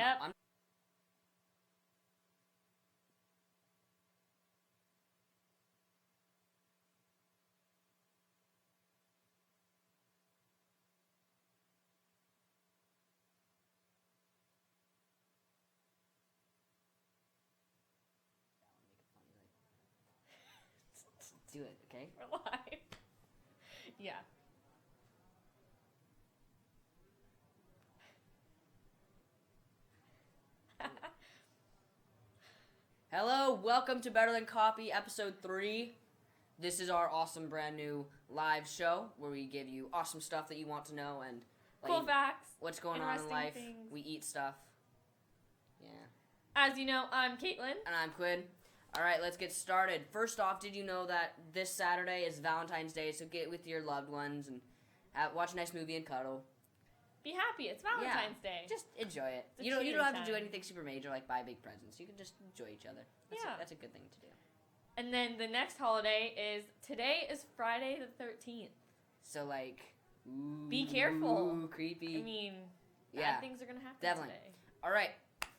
Yep. Do it, okay? We're live. Yeah. Hello, welcome to Better Than Copy, episode 3. This is our awesome brand new live show where we give you awesome stuff that you want to know and Cool facts. what's going on in interesting life. things. We eat stuff. Yeah. As you know, I'm Caitlin. And I'm Quinn. Alright, let's get started. First off, did you know that this Saturday is Valentine's Day, so get with your loved ones and watch a nice movie and cuddle. Be happy. It's Valentine's Day. Just enjoy it. It's a You don't cheating have to do time. anything super major like buy big presents. You can just enjoy each other. That's a good thing to do. And then the next holiday is today is Friday the 13th. So like, ooh, Be careful. Creepy. I mean, yeah, bad things are gonna happen definitely. today. All right.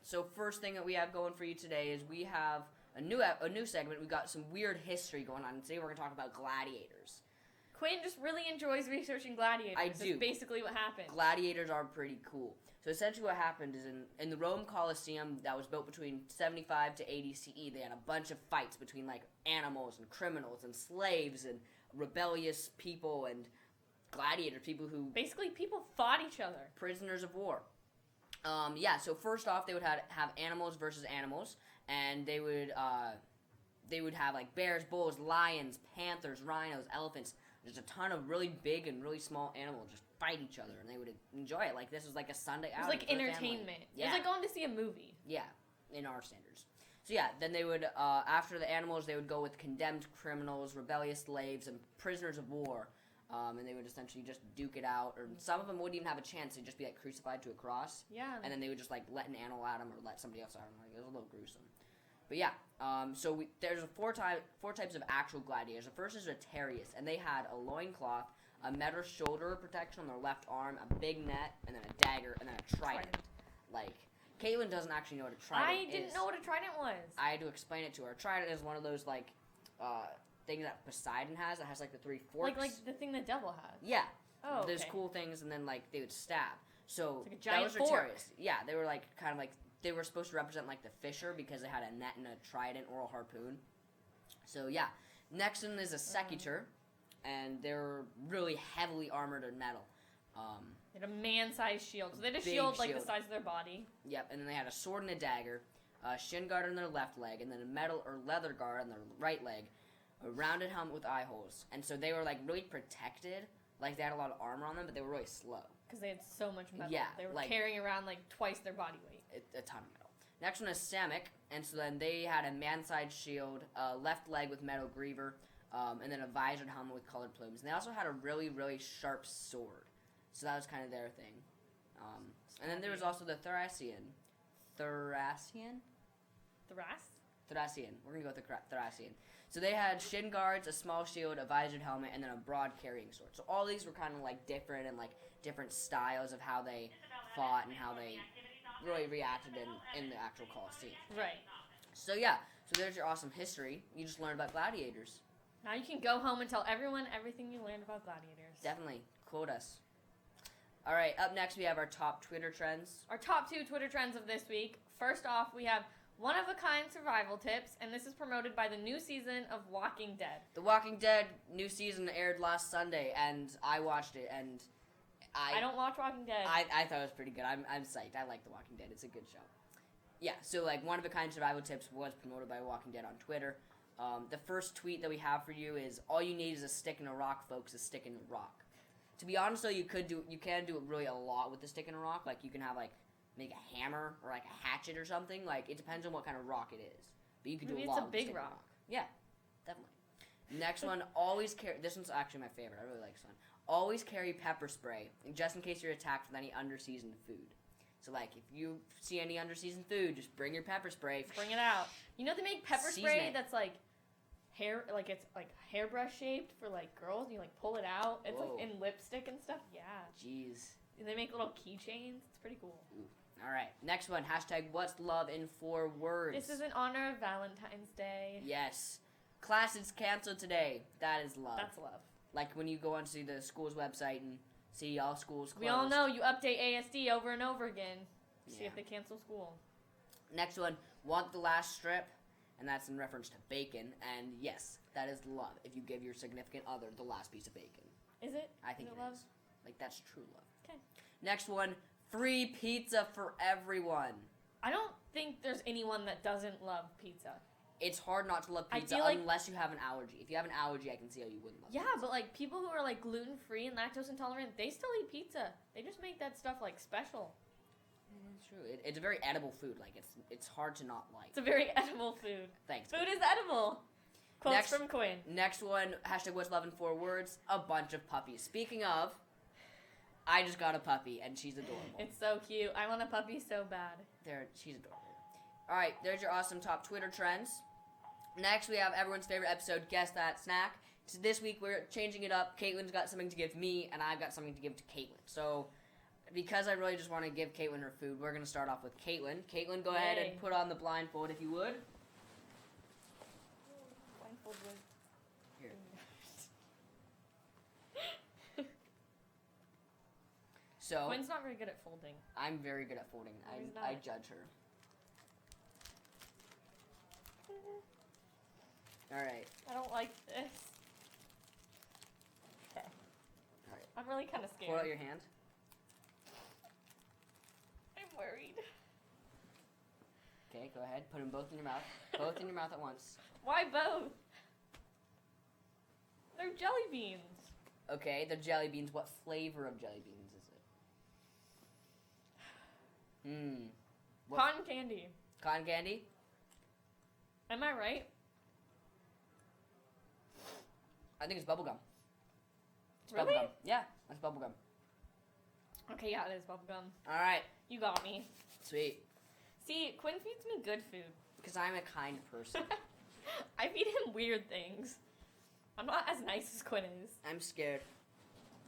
So first thing that we have going for you today is we have a new segment. We got some weird history going on. Today we're gonna talk about gladiators. Quinn just really enjoys researching gladiators. I do. That's basically what happened. Gladiators are pretty cool. So essentially what happened is in the Rome Colosseum that was built between 75 to 80 CE, they had a bunch of fights between like animals and criminals and slaves and rebellious people and gladiators, people who Basically, people fought each other. prisoners of war. So first off, they would have animals versus animals, and they would have like bears, bulls, lions, panthers, rhinos, elephants. Just a ton of really big and really small animals just fight each other, and they would enjoy it. Like this was like a Sunday It was outing like for the family. entertainment. Yeah. It was like going to see a movie. Yeah, in our standards. So yeah, then they would after the animals, they would go with condemned criminals, rebellious slaves, and prisoners of war. And they would essentially just duke it out, or some of them wouldn't even have a chance. They'd just be like crucified to a cross. Yeah. And then they would just like let an animal at them or let somebody else at them. Like it was a little gruesome. But yeah, there's four types of actual gladiators. The first is a Retiarius, and they had a loincloth, a metal shoulder protection on their left arm, a big net, and then a dagger, and then a trident. Like, Caitlin doesn't actually know what a trident is. I didn't know what a trident was. I had to explain it to her. A trident is one of those like things that Poseidon has that has like the 3 forks. Like the thing the devil has. Yeah. Oh, There's okay. cool things, and then like they would stab. So It's like a giant that was fork. Retiarius. Yeah, they were like kind of like they were supposed to represent like the fisher because they had a net and a trident or a harpoon. So yeah, next one is a secutor, and they're really heavily armored in metal. They had a man-sized shield. So they had a Big shield like the shield. size of their body. Yep, and then they had a sword and a dagger, a shin guard on their left leg, and then a metal or leather guard on their right leg, a rounded helmet with eye holes. And so they were like really protected, like they had a lot of armor on them, but they were really slow. Because they had so much metal. Yeah, They were like- carrying around like twice their body weight. A ton of metal. Next one is Samic, and so then they had a man-sized shield, a left leg with metal greaver, and then a visored helmet with colored plumes. And they also had a really, really sharp sword. So that was kind of their thing. And then there was also the Thracian. Thracian? Thracian. We're going to go with the Thracian. So they had shin guards, a small shield, a visored helmet, and then a broad carrying sword. So all these were kind of like different and like different styles of how they fought and how they really reacted in the actual Colosseum. Right. So yeah, so there's your awesome history. You just learned about gladiators. Now you can go home and tell everyone everything you learned about gladiators. Definitely. Quote us. All right, up next we have our top Twitter trends. Our top 2 Twitter trends of this week. First off, we have one-of-a-kind survival tips, and this is promoted by the new season of Walking Dead. The Walking Dead new season aired last Sunday, and I watched it, and I don't watch Walking Dead. I thought it was pretty good. I'm psyched. I like The Walking Dead. It's a good show. Yeah, so like one-of-a-kind survival tips was promoted by Walking Dead on Twitter. The first tweet that we have for you is, all you need is a stick and a rock, folks, a stick and a rock. To be honest, though, you can do it really a lot with the stick and a rock. Like, you can have, like, make a hammer or, like, a hatchet or something. Like, it depends on what kind of rock it is. But you can do Maybe a lot it's a with big stick and rock. Yeah, definitely. Next one, always carry... This one's actually my favorite. I really like this one. Always carry pepper spray, just in case you're attacked with any under-seasoned food. So, like, if you see any under-seasoned food, just bring your pepper spray. Bring it out. You know they make pepper Season spray it. that's like hair, like it's like hairbrush shaped for like girls. You like pull it out. It's Whoa. like in lipstick and stuff. Yeah. Jeez. They make little keychains. It's pretty cool. All right. Next one. Hashtag what's love in 4 words. This is in honor of Valentine's Day. Yes. Class is canceled today. That is love. That's love. Like when you go onto the school's website and see all schools closed. We all know you update ASD over and over again. See Yeah. if they cancel school. Next one. Want the last strip. And that's in reference to bacon. And yes, that is love. If you give your significant other the last piece of bacon. Is it? I think Is it love? is. Like, that's true love. Okay. Next one. Free pizza for everyone. I don't think there's anyone that doesn't love pizza. It's hard not to love I pizza feel like- unless you have an allergy. If you have an allergy, I can see how you wouldn't love Yeah, pizza. but like people who are like gluten free and lactose intolerant, they still eat pizza. They just make that stuff like special. It's true. It's a very edible food. Like, it's hard to not like. It's a very edible food. Thanks. Food is edible. Quotes Next- from Quinn. Next one, hashtag what's love in 4 words. A bunch of puppies. Speaking of, I just got a puppy, and she's adorable. It's so cute. I want a puppy so bad. She's adorable. All right, there's your awesome top Twitter trends. Next, we have everyone's favorite episode, Guess That Snack. So this week, we're changing it up. Caitlin's got something to give me, and I've got something to give to Caitlin. So, because I really just want to give Caitlin her food, we're going to start off with Caitlin. Caitlin, go ahead Yay. and put on the blindfold if you would. Here. So, Quinn's not very good at folding. I'm very good at folding. No, he's I not. judge her. All right. I don't like this. Okay. All right. I'm really kind of scared. Hold out your hand. I'm worried. Okay, go ahead. Put them both in your mouth. Both in your mouth at once. Why both? They're jelly beans. Okay, they're jelly beans. What flavor of jelly beans is it? What- Cotton candy. Cotton candy? Am I right? I think it's bubblegum. It's Really? bubblegum. Yeah, that's bubblegum. Okay, yeah, it is bubblegum. All right. You got me. Sweet. See, Quinn feeds me good food. Because I'm a kind person. I feed him weird things. I'm not as nice as Quinn is. I'm scared.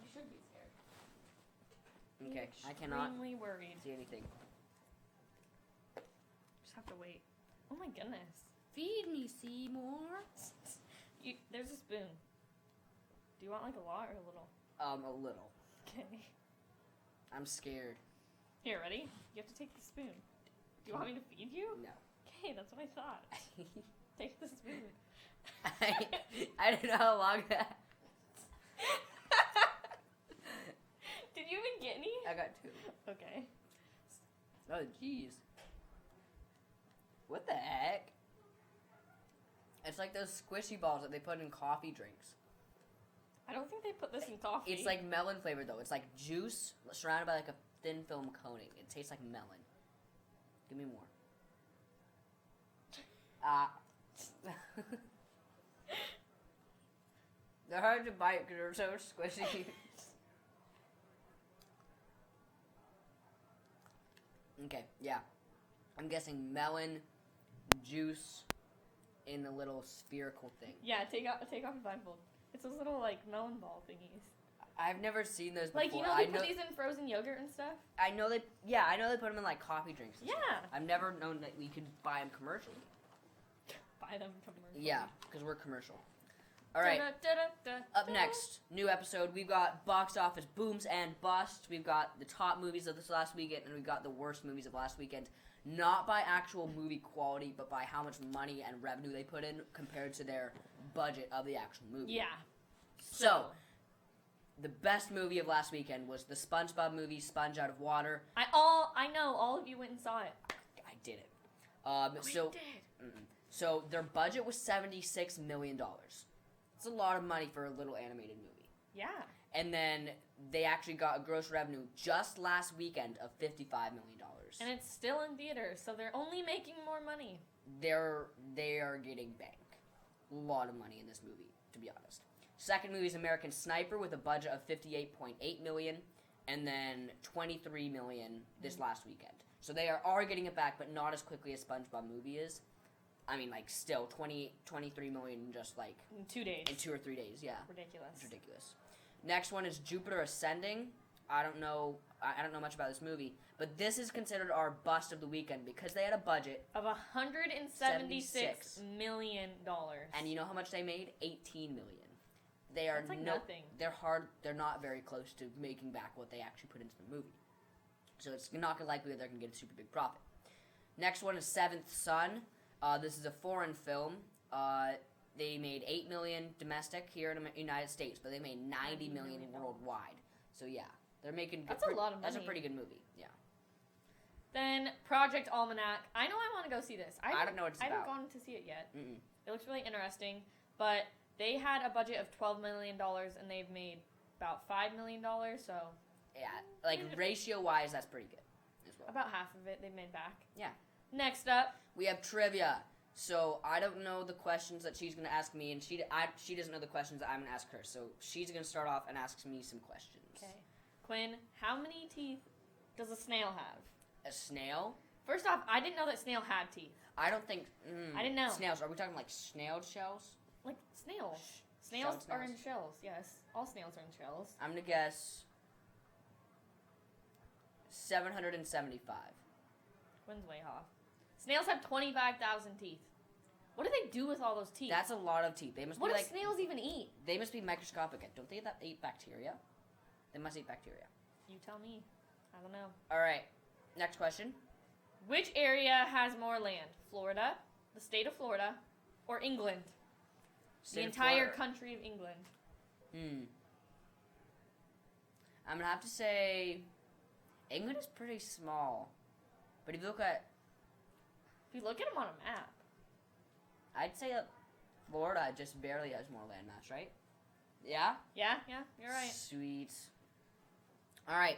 You should be scared. Okay, I cannot Extremely worried. see anything. Just have to wait. Oh my goodness. Feed me, Seymour. There's a spoon. Do you want like a lot or a little? A little. Okay. I'm scared. Here, ready? You have to take the spoon. Do you want me to feed you? No. Okay, that's what I thought. Take the spoon. I don't know how long that. Did you even get any? I got 2. Okay. Oh, jeez. What the heck? It's like those squishy balls that they put in coffee drinks. I don't think they put this in coffee. It's like melon flavored though. It's like juice surrounded by like a thin film coating. It tastes like melon. Give me more. They're hard to bite because they're so squishy. Okay, yeah. I'm guessing melon juice in a little spherical thing. Yeah, take off your blindfold. It's those little like melon ball thingies. I've never seen those before. Like you know they put these in frozen yogurt and stuff. I know they put them in like coffee drinks. And stuff. Yeah. I've never known that we could buy them commercially. Buy them commercially. Yeah, because we're commercial. All right. Up next, new episode. We've got box office booms and busts. We've got the top movies of this last weekend, and we've got the worst movies of last weekend. Not by actual movie quality, but by how much money and revenue they put in compared to their budget of the actual movie. Yeah. So, the best movie of last weekend was the SpongeBob movie, Sponge Out of Water. I know all of you went and saw it. I did it. We So, did. so their budget was $76 million. It's a lot of money for a little animated movie. Yeah. And then they actually got a gross revenue just last weekend of $55 million. And it's still in theaters, so they're only making more money. They are getting bank. A lot of money in this movie, to be honest. Second movie is American Sniper with a budget of $58.8 million, and then $23 million this last weekend. So they are getting it back, but not as quickly as SpongeBob movie is. I mean, like, still, 23 million in just, like... In 2 days. In 2 or 3 days, yeah. Ridiculous. It's ridiculous. Next one is Jupiter Ascending. I don't know I don't know much about this movie, but this is considered our bust of the weekend because they had a budget of $176 million. And you know how much they made? $18 million. They are That's like nothing. They're not very close to making back what they actually put into the movie. So it's not likely that they're going to get a super big profit. Next one is Seventh Son. This is a foreign film. They made $8 million domestic here in the United States, but they made $90 million worldwide. So yeah, they're making. That's a lot of money. That's a pretty good movie. Yeah. Then Project Almanac. I know I want to go see this. I don't know what it's I about. haven't gone to see it yet. Mm-mm. It looks really interesting, but they had a budget of $12 million and they've made about $5 million. So yeah, like ratio-wise, that's pretty good as well. About half of it they made back. Yeah. Next up, we have trivia. So I don't know the questions that she's gonna ask me, and she doesn't know the questions that I'm gonna ask her. So she's gonna start off and ask me some questions. Okay. Quinn, how many teeth does a snail have? A snail? First off, I didn't know that snail had teeth. I don't think. I didn't know. Snails? Are we talking like snail shells? Like snails. Snails are in shells. Yes, all snails are in shells. I'm gonna guess 775. Quinn's way off. Snails have 25,000 teeth. What do they do with all those teeth? That's a lot of teeth. They must what be do like. snails even eat? They must be microscopic. Don't they eat bacteria? They must eat bacteria. You tell me. I don't know. All right. Next question. Which area has more land? Florida, the state of Florida, or England? The entire country of England. I'm gonna have to say England is pretty small. But if you look at them on a map, I'd say that Florida just barely has more landmass, right? Yeah? Yeah, you're right. Sweet. All right,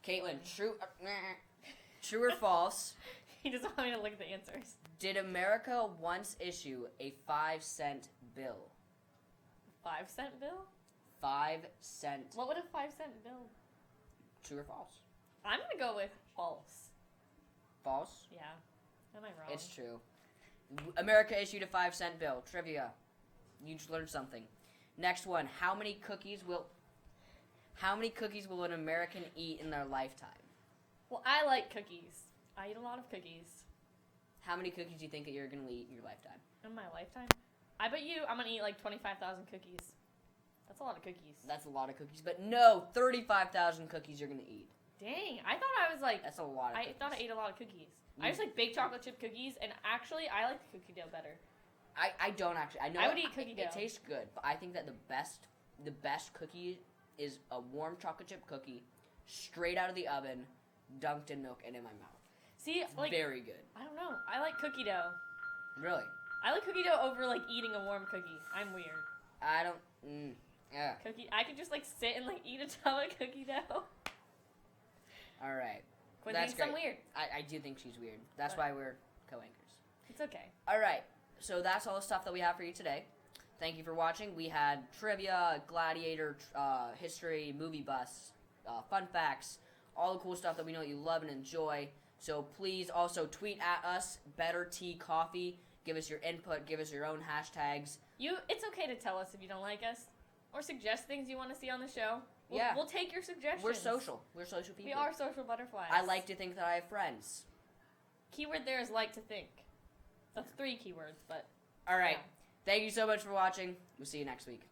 Caitlin, true or false? He doesn't want me to look at the answers. Did America once issue a 5-cent bill? 5-cent bill? 5-cent. What would a 5-cent bill? True or false? I'm gonna go with false. False? Yeah. Am I wrong? It's true. America issued a 5-cent bill. Trivia. You just learned something. Next one. How many cookies will an American eat in their lifetime? Well, I like cookies. I eat a lot of cookies. How many cookies do you think that you're going to eat in your lifetime? In my lifetime? I bet you I'm going to eat like 25,000 cookies. That's a lot of cookies. That's a lot of cookies. But no, 35,000 cookies you're going to eat. Dang. I thought I was like... That's a lot of cookies. I thought I ate a lot of cookies. I just like baked chocolate chip cookies, and actually, I like the cookie dough better. I don't actually. I know I would eat cookie dough. It tastes good, but I think that the best cookie is a warm chocolate chip cookie, straight out of the oven, dunked in milk and in my mouth. See, it's like very good. I don't know. I like cookie dough. Really? I like cookie dough over like eating a warm cookie. I'm weird. I don't. Yeah. Cookie. I could just like sit and like eat a tub of cookie dough. All right. Quinn thinks I'm weird. I do think she's weird. That's why we're co-anchors. It's okay. All right. So that's all the stuff that we have for you today. Thank you for watching. We had trivia, gladiator, history, movie bus, fun facts, all the cool stuff that we know you love and enjoy. So please also tweet at us, Better Tea Coffee. Give us your input. Give us your own hashtags. It's okay to tell us if you don't like us or suggest things you want to see on the show. We'll take your suggestions. We're social. We're social people. We are social butterflies. I like to think that I have friends. Keyword there is like to think. That's 3 keywords, but... All right. Yeah. Thank you so much for watching. We'll see you next week.